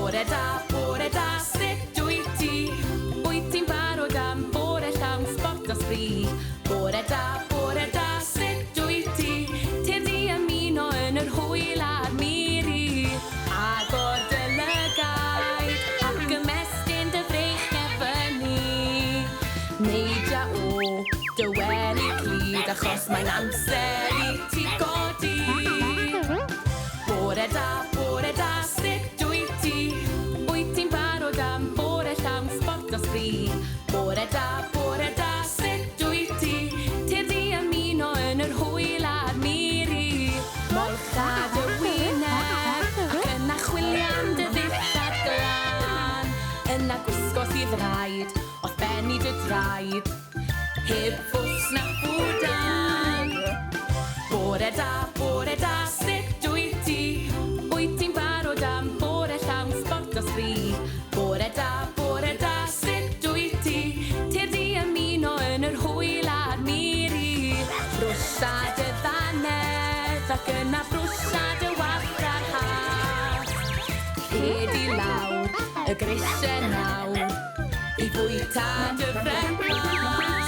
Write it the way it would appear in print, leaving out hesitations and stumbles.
bore da, sut wyt ti? Wyt ti'n barod am bore llawn sbort o sbri? Bore da, sut wyt ti? Te'r di ymuno yn yr hwyl a'r miri. Agor dy lygaid ac ymestyn dy frech efo ni. Neidia o dy wely clyd achos mae'n amser i ti godi. Bore da, sut wyt ti? Wyt ti'n barod am bore llawn sbort o sbri? Bore da, sut wyt ti? Te'r di ymuno yn yr hwyl a'r miri. Molchad y wyneb ac yna chwilian dy ddillad glan. Yna gwisgo sydd rhaid oedd benni dy draed heb fws na bwdan. Bore da, sut wyt ti? Wyt ti'n barod am bore llawn sbort o sbri? Bore da, sut wyt ti? Te'r di ymuno yn yr hwyl a'r miri. Brwsiad y ddanedd ac yna brwsiad y wallt a'r haf. Ched i lawr y grisiau nawr i fwyta dy frema.